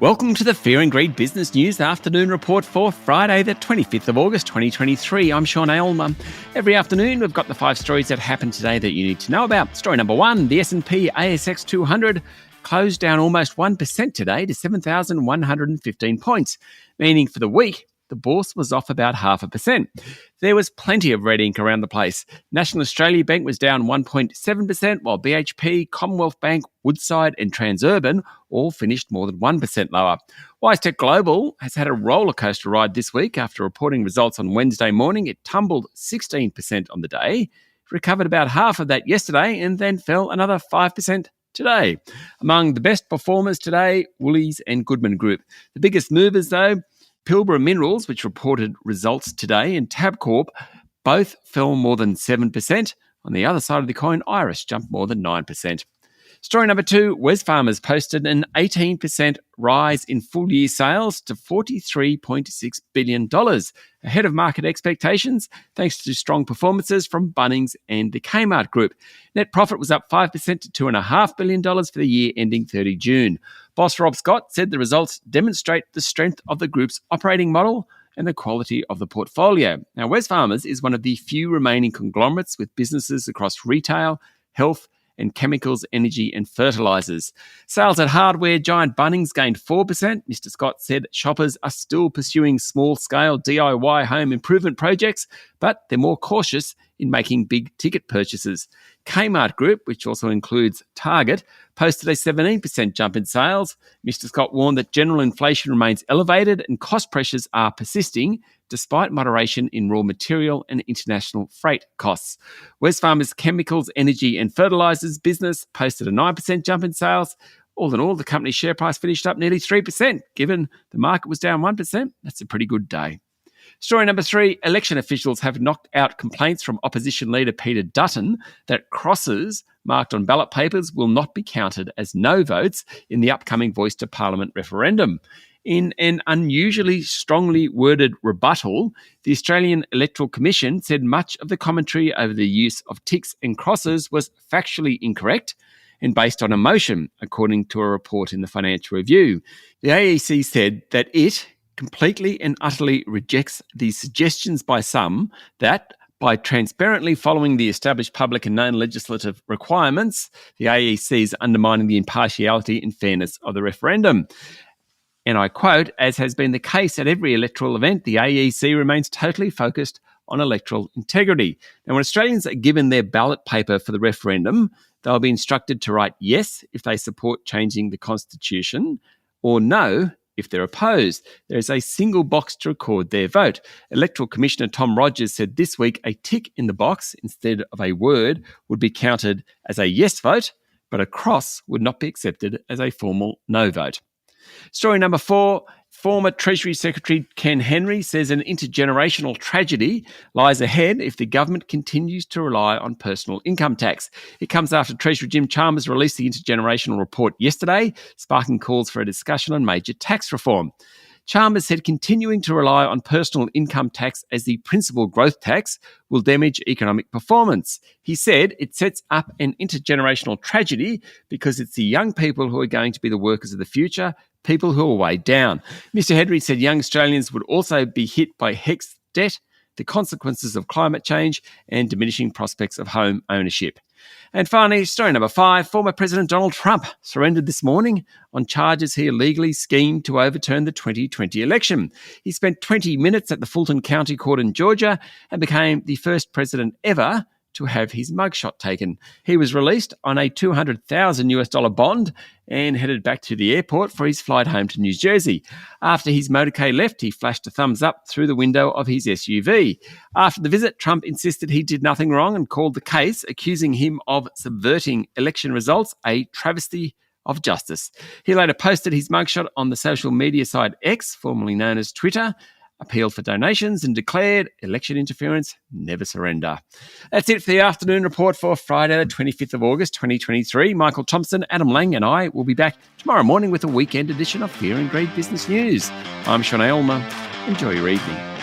Welcome to the Fear and Greed Business News Afternoon Report for Friday, the 25th of August, 2023. I'm Sean Aylmer. Every afternoon, we've got the 5 stories that happened today that you need to know about. Story number 1, the S&P ASX 200 closed down almost 1% today to 7,115 points, meaning for the week, the Bourse was off about 0.5%. There was plenty of red ink around the place. National Australia Bank was down 1.7%, while BHP, Commonwealth Bank, Woodside and Transurban all finished more than 1% lower. WiseTech Global has had a rollercoaster ride this week. After reporting results on Wednesday morning, it tumbled 16% on the day, recovered about half of that yesterday and then fell another 5% today. Among the best performers today, Woolies and Goodman Group. The biggest movers though, Pilbara Minerals, which reported results today, and Tabcorp both fell more than 7%. On the other side of the coin, Iress jumped more than 9%. Story number 2, Wesfarmers posted an 18% rise in full-year sales to $43.6 billion, ahead of market expectations thanks to strong performances from Bunnings and the Kmart Group. Net profit was up 5% to $2.5 billion for the year ending 30 June. Boss Rob Scott said the results demonstrate the strength of the group's operating model and the quality of the portfolio. Now, Wesfarmers is one of the few remaining conglomerates with businesses across retail, health, and chemicals, energy and fertilisers. Sales at hardware giant Bunnings gained 4%. Mr. Scott said shoppers are still pursuing small-scale DIY home improvement projects, but they're more cautious in making big-ticket purchases. Kmart Group, which also includes Target, posted a 17% jump in sales. Mr. Scott warned that general inflation remains elevated and cost pressures are persisting, despite moderation in raw material and international freight costs. Wesfarmers' chemicals, energy and fertilisers business posted a 9% jump in sales. All in all, the company's share price finished up nearly 3%. Given the market was down 1%, that's a pretty good day. Story number 3, election officials have knocked out complaints from opposition leader Peter Dutton that crosses marked on ballot papers will not be counted as no votes in the upcoming Voice to Parliament referendum. In an unusually strongly worded rebuttal, the Australian Electoral Commission said much of the commentary over the use of ticks and crosses was factually incorrect and based on emotion, according to a report in the Financial Review. The AEC said that it completely and utterly rejects the suggestions by some that by transparently following the established public and known legislative requirements, the AEC is undermining the impartiality and fairness of the referendum. And I quote, as has been the case at every electoral event, the AEC remains totally focused on electoral integrity. Now, when Australians are given their ballot paper for the referendum, they'll be instructed to write yes if they support changing the Constitution or no if they're opposed. There is a single box to record their vote. Electoral Commissioner Tom Rogers said this week a tick in the box instead of a word would be counted as a yes vote, but a cross would not be accepted as a formal no vote. Story number 4, former Treasury Secretary Ken Henry says an intergenerational tragedy lies ahead if the government continues to rely on personal income tax. It comes after Treasurer Jim Chalmers released the intergenerational report yesterday, sparking calls for a discussion on major tax reform. Chalmers said continuing to rely on personal income tax as the principal growth tax will damage economic performance. He said it sets up an intergenerational tragedy because it's the young people who are going to be the workers of the future, people who are weighed down. Mr. Henry said young Australians would also be hit by HECS debt, the consequences of climate change and diminishing prospects of home ownership. And finally, story number 5, former President Donald Trump surrendered this morning on charges he illegally schemed to overturn the 2020 election. He spent 20 minutes at the Fulton County Court in Georgia and became the first president ever to have his mugshot taken. He was released on a $200,000 bond and headed back to the airport for his flight home to New Jersey. After his motorcade left, he flashed a thumbs up through the window of his SUV. After the visit, Trump insisted he did nothing wrong and called the case, accusing him of subverting election results, a travesty of justice. He later posted his mugshot on the social media site X, formerly known as Twitter, appealed for donations and declared election interference, never surrender. That's it for the afternoon report for Friday, the 25th of August, 2023. Michael Thompson, Adam Lang and I will be back tomorrow morning with a weekend edition of Fear and Greed Business News. I'm Sean Aylmer. Enjoy your evening.